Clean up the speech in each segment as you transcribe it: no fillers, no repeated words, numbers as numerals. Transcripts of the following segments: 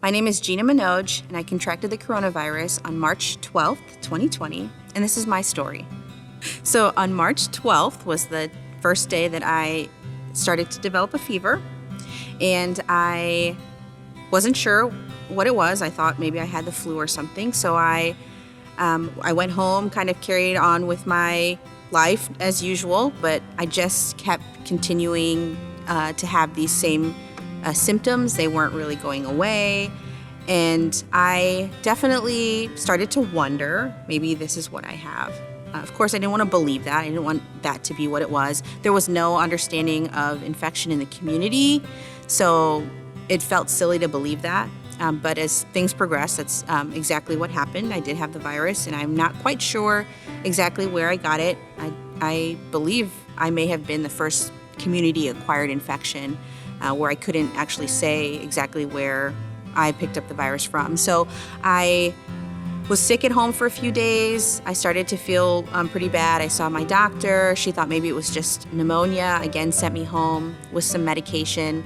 My name is Gina and I contracted the coronavirus on March 12th, 2020, and this is my story. So on March 12th was the first day that I started to develop a fever, and I wasn't sure what it was. I thought maybe I had the flu or something, so I went home, kind of carried on with my life as usual, but I just kept continuing to have these same symptoms. They weren't really going away, and I definitely started to wonder, maybe this is what I have. Of course, I didn't want to believe that. I didn't want that to be what it was. There was no understanding of infection in the community, so it felt silly to believe that. But as things progressed, that's exactly what happened. I did have the virus, and I'm not quite sure exactly where I got it. I believe I may have been the first community-acquired infection where I couldn't actually say exactly where I picked up the virus from. So I was sick at home for a few days. I started to feel pretty bad. I saw my doctor. She thought maybe it was just pneumonia. Again, sent me home with some medication.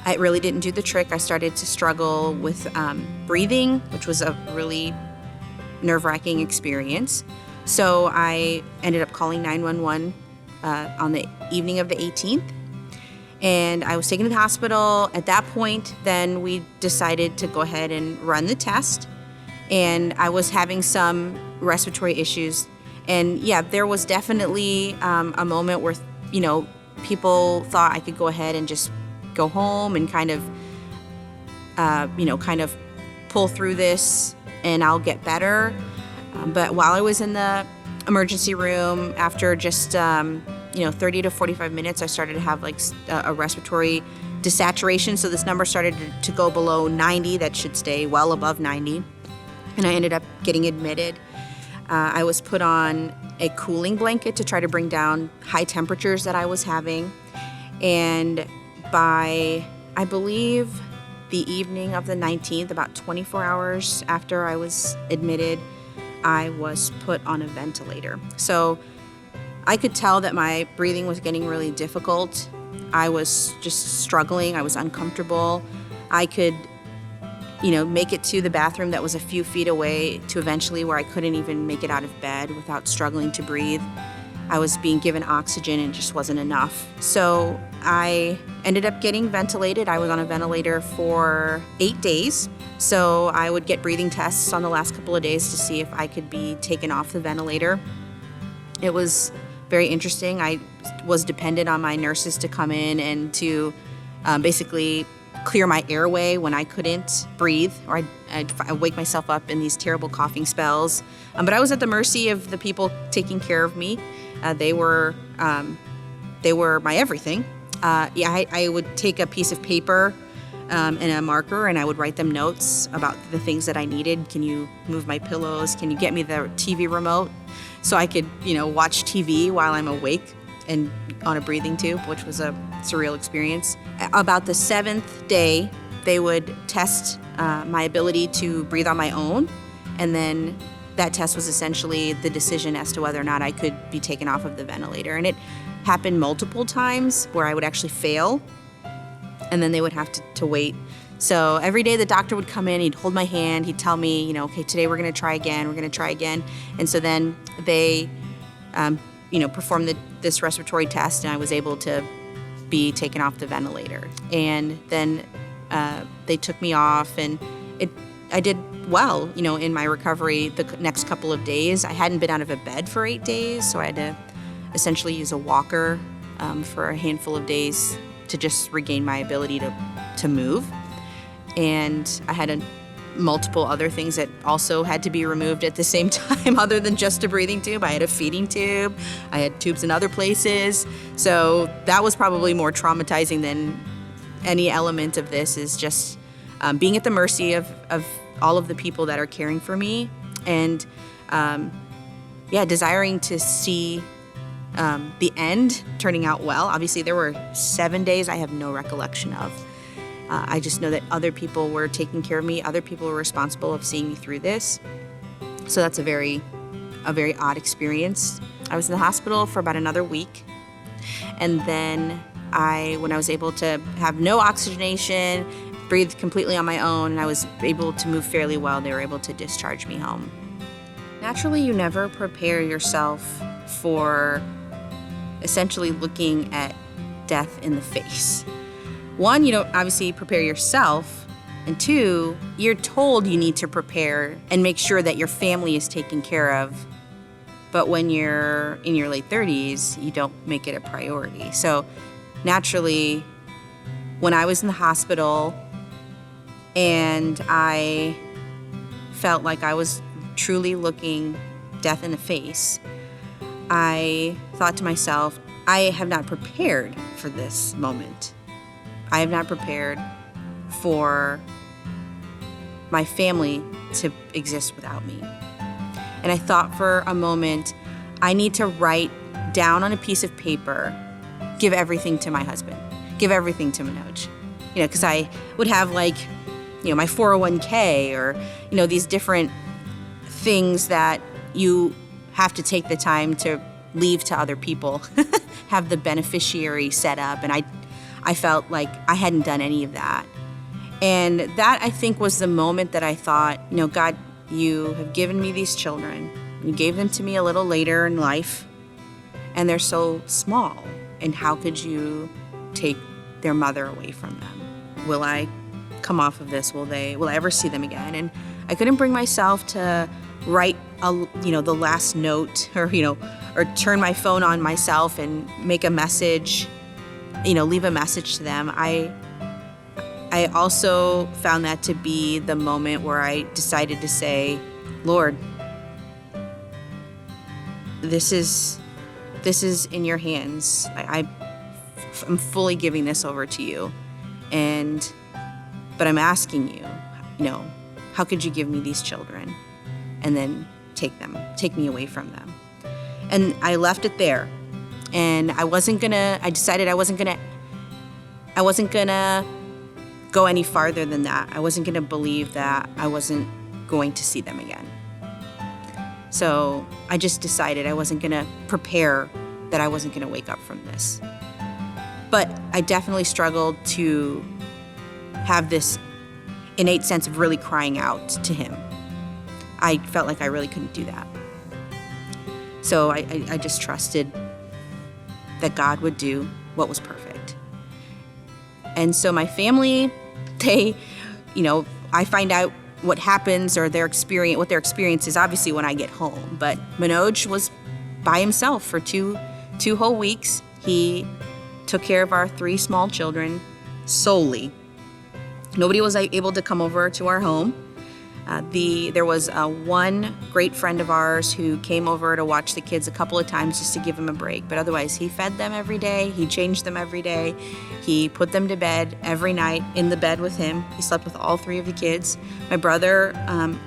It really didn't do the trick. I started to struggle with breathing, which was a really nerve-wracking experience. So I ended up calling 911 on the evening of the 18th. And I was taken to the hospital. At that point, then we decided to go ahead and run the test. And I was having some respiratory issues. And yeah, there was definitely a moment where, people thought I could go ahead and just go home and kind of pull through this and I'll get better. But while I was in the emergency room, after just 30 to 45 minutes, I started to have a respiratory desaturation. So this number started to go below 90. That should stay well above 90. And I ended up getting admitted. I was put on a cooling blanket to try to bring down high temperatures that I was having. And by, I believe, the evening of the 19th, about 24 hours after I was admitted, I was put on a ventilator. So I could tell that my breathing was getting really difficult. I was just struggling. I was uncomfortable. I could, make it to the bathroom that was a few feet away to eventually where I couldn't even make it out of bed without struggling to breathe. I was being given oxygen and it just wasn't enough. So I ended up getting ventilated. I was on a ventilator for 8 days. So I would get breathing tests on the last couple of days to see if I could be taken off the ventilator. It was very interesting. I was dependent on my nurses to come in and to basically clear my airway when I couldn't breathe, or I'd wake myself up in these terrible coughing spells. But I was at the mercy of the people taking care of me. They were my everything. I would take a piece of paper and a marker, and I would write them notes about the things that I needed. Can you move my pillows? Can you get me the TV remote? So I could, watch TV while I'm awake and on a breathing tube, which was a surreal experience. About the 7th day, they would test my ability to breathe on my own, and then that test was essentially the decision as to whether or not I could be taken off of the ventilator. And it happened multiple times where I would actually fail, and then they would have to wait. So every day the doctor would come in, he'd hold my hand, he'd tell me, okay, today we're gonna try again. And so then they, performed this respiratory test, and I was able to be taken off the ventilator. And then they took me off, and I did well, in my recovery the next couple of days. I hadn't been out of a bed for 8 days, so I had to essentially use a walker for a handful of days to just regain my ability to move. And I had multiple other things that also had to be removed at the same time other than just a breathing tube. I had a feeding tube. I had tubes in other places. So that was probably more traumatizing than any element of this, is just being at the mercy of all of the people that are caring for me, and desiring to see the end turning out well. Obviously, there were 7 days I have no recollection of. I just know that other people were taking care of me. Other people were responsible of seeing me through this. So that's a very odd experience. I was in the hospital for about another week. And then when I was able to have no oxygenation, breathed completely on my own, and I was able to move fairly well. They were able to discharge me home. Naturally, you never prepare yourself for essentially looking at death in the face. One, you don't obviously prepare yourself, and two, you're told you need to prepare and make sure that your family is taken care of. But when you're in your late 30s, you don't make it a priority. So naturally, when I was in the hospital and I felt like I was truly looking death in the face, I thought to myself, I have not prepared for this moment. I have not prepared for my family to exist without me. And I thought for a moment, I need to write down on a piece of paper, give everything to my husband, give everything to Manoj. Because I would have my 401k or, these different things that you have to take the time to leave to other people, have the beneficiary set up. And I felt like I hadn't done any of that. And that, I think, was the moment that I thought, God, you have given me these children. You gave them to me a little later in life, and they're so small. And how could you take their mother away from them? Will I come off of this? Will I ever see them again? And I couldn't bring myself to write the last note or turn my phone on myself and make a message, leave a message to them. I also found that to be the moment where I decided to say, Lord, this is in your hands. I'm fully giving this over to you. But I'm asking you, how could you give me these children and then take me away from them? And I left it there. And I decided I wasn't gonna go any farther than that. I wasn't gonna believe that I wasn't going to see them again. So I just decided I wasn't gonna prepare that I wasn't gonna wake up from this. But I definitely struggled to have this innate sense of really crying out to him. I felt like I really couldn't do that. So I just trusted that God would do what was perfect. And so my family, I find out what happens or what their experience is obviously when I get home. But Manoj was by himself for two whole weeks. He took care of our 3 small children solely. Nobody was able to come over to our home. There was one great friend of ours who came over to watch the kids a couple of times just to give them a break. But otherwise, he fed them every day. He changed them every day. He put them to bed every night in the bed with him. He slept with all 3 of the kids. My brother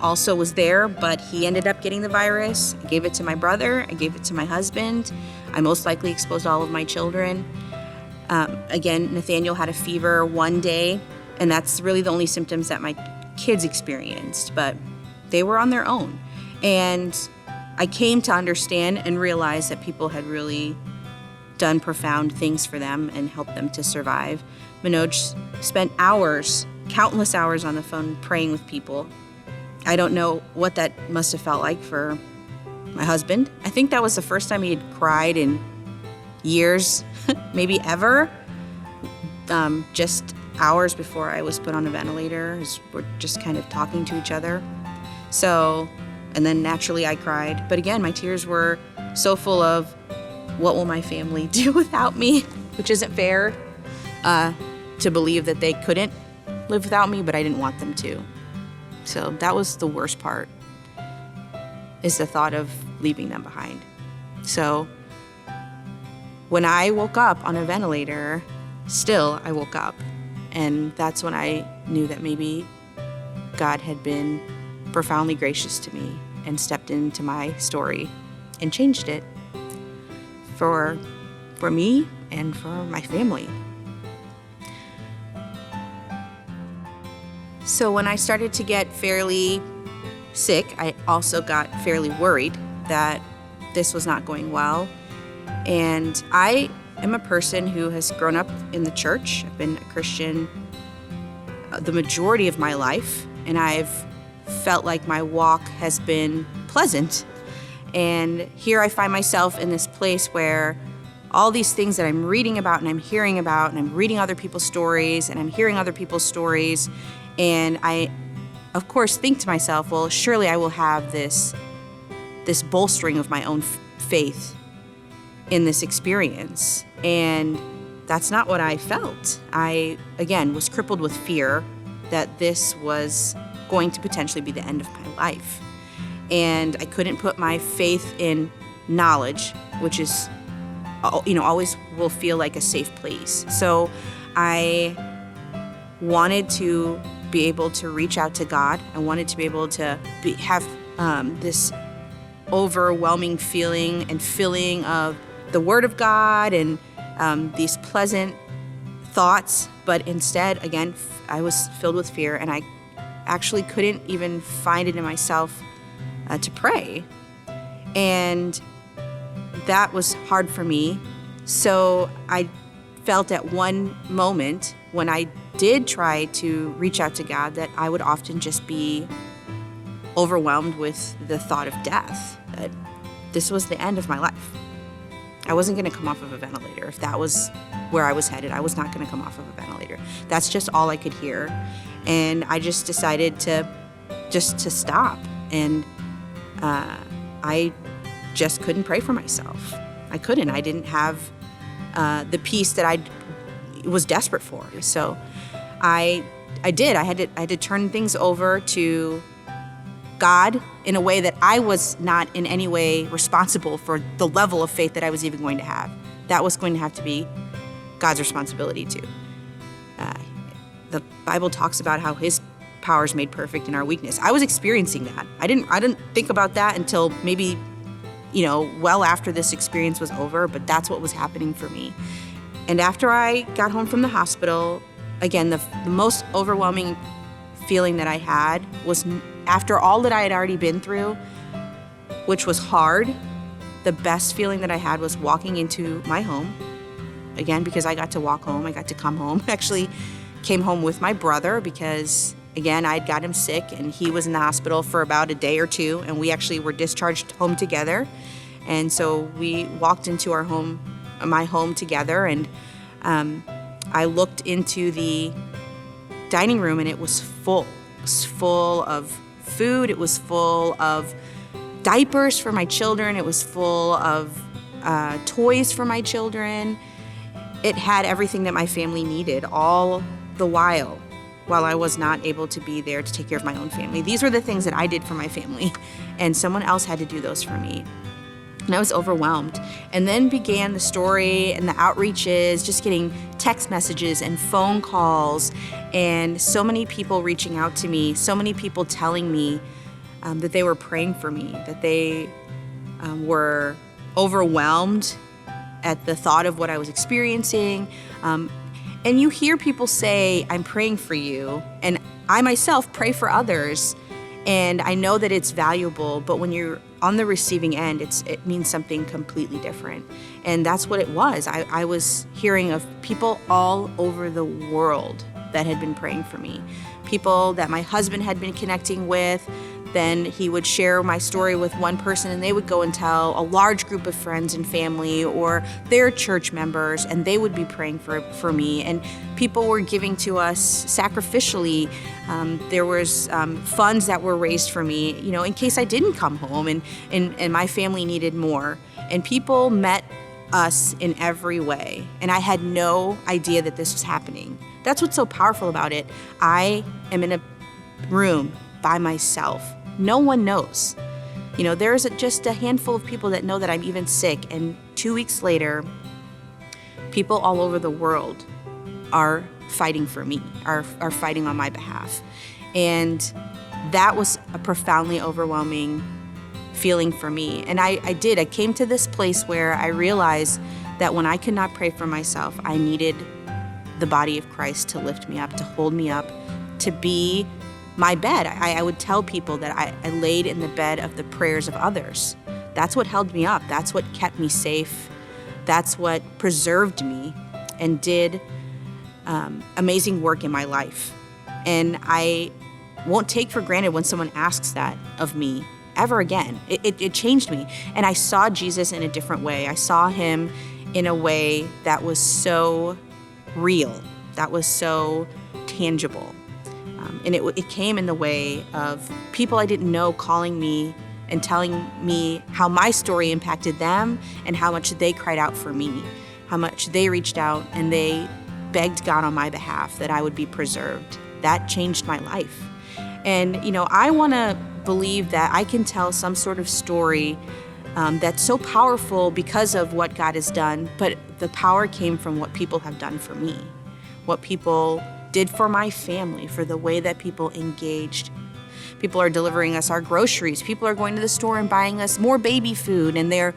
also was there, but he ended up getting the virus. I gave it to my brother. I gave it to my husband. I most likely exposed all of my children. Again, Nathaniel had a fever one day, and that's really the only symptoms that my kids experienced, but they were on their own. And I came to understand and realize that people had really done profound things for them and helped them to survive. Manoj spent hours, countless hours on the phone praying with people. I don't know what that must have felt like for my husband. I think that was the first time he had cried in years, maybe ever. Just hours before I was put on a ventilator, as we're just kind of talking to each other. So, and then naturally I cried. But again, my tears were so full of, what will my family do without me? Which isn't fair to believe that they couldn't live without me, but I didn't want them to. So that was the worst part, is the thought of leaving them behind. So when I woke up on a ventilator, still I woke up. And that's when I knew that maybe God had been profoundly gracious to me and stepped into my story and changed it for me and for my family. So when I started to get fairly sick, I also got fairly worried that this was not going well. And I'm a person who has grown up in the church. I've been a Christian the majority of my life, and I've felt like my walk has been pleasant. And here I find myself in this place where all these things that I'm reading about and I'm hearing about, and I'm reading other people's stories and I'm hearing other people's stories, and I, of course, think to myself, well, surely I will have this bolstering of my own faith in this experience. And that's not what I felt. I, again, was crippled with fear that this was going to potentially be the end of my life. And I couldn't put my faith in knowledge, which is, always will feel like a safe place. So I wanted to be able to reach out to God. I wanted to be able to have this overwhelming feeling and filling of the Word of God and these pleasant thoughts. But instead, again, I was filled with fear, and I actually couldn't even find it in myself to pray. And that was hard for me. So I felt at one moment when I did try to reach out to God that I would often just be overwhelmed with the thought of death, that this was the end of my life. I wasn't going to come off of a ventilator. If that was where I was headed, I was not going to come off of a ventilator. That's just all I could hear. And I just decided to stop. And I just couldn't pray for myself. I couldn't. I didn't have the peace that I was desperate for. So I did. I had to turn things over to God in a way that I was not in any way responsible for the level of faith that I was even going to have. That was going to have to be God's responsibility too. The Bible talks about how His power is made perfect in our weakness. I was experiencing that. I didn't think about that until maybe, well after this experience was over, but that's what was happening for me. And after I got home from the hospital, again, the most overwhelming feeling that I had was, after all that I had already been through, which was hard, the best feeling that I had was walking into my home. Again, because I got to walk home, I got to come home. Actually came home with my brother because, again, I'd got him sick and he was in the hospital for about a day or two, and we actually were discharged home together. And so we walked into my home together, and I looked into the dining room, and it was full. It was full of food. It was full of diapers for my children. It was full of toys for my children. It had everything that my family needed, all the while I was not able to be there to take care of my own family. These were the things that I did for my family, and someone else had to do those for me. And I was overwhelmed. And then began the story and the outreaches, just getting text messages and phone calls, and so many people reaching out to me, so many people telling me that they were praying for me, that they were overwhelmed at the thought of what I was experiencing. And you hear people say, I'm praying for you, and I myself pray for others, and I know that it's valuable, but when you're on the receiving end, it means something completely different. And that's what it was. I was hearing of people all over the world that had been praying for me, people that my husband had been connecting with. Then he would share my story with one person, and they would go and tell a large group of friends and family or their church members, and they would be praying for me. And people were giving to us sacrificially. There was funds that were raised for me, in case I didn't come home and my family needed more. And people met us in every way. And I had no idea that this was happening. That's what's so powerful about it. I am in a room by myself. No one knows. There's just a handful of people that know that I'm even sick. And 2 weeks later, people all over the world are fighting for me, are fighting on my behalf. And that was a profoundly overwhelming feeling for me. And I came to this place where I realized that when I could not pray for myself, I needed the body of Christ to lift me up, to hold me up, to be my bed. I would tell people that I laid in the bed of the prayers of others. That's what held me up. That's what kept me safe. That's what preserved me and did amazing work in my life. And I won't take for granted when someone asks that of me ever again. It changed me. And I saw Jesus in a different way. I saw him in a way that was so real, that was so tangible. And it came in the way of people I didn't know calling me and telling me how my story impacted them and how much they cried out for me, how much they reached out and they begged God on my behalf that I would be preserved. That changed my life. And, I want to believe that I can tell some sort of story that's so powerful because of what God has done, but the power came from what people have done for me, what people did for my family, for the way that people engaged. People are delivering us our groceries. People are going to the store and buying us more baby food, and they're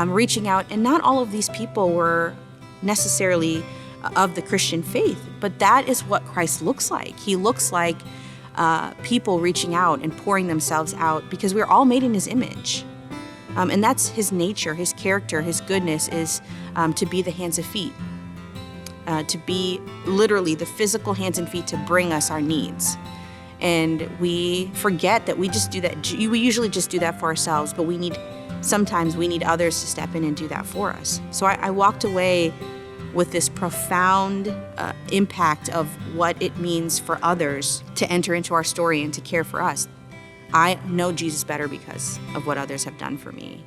reaching out. And not all of these people were necessarily of the Christian faith, but that is what Christ looks like. He looks like people reaching out and pouring themselves out because we're all made in his image. And that's his nature, his character, his goodness is to be the hands and feet, to be literally the physical hands and feet to bring us our needs. And we forget that we just do that. We usually just do that for ourselves, but sometimes we need others to step in and do that for us. So I walked away with this profound impact of what it means for others to enter into our story and to care for us. I know Jesus better because of what others have done for me.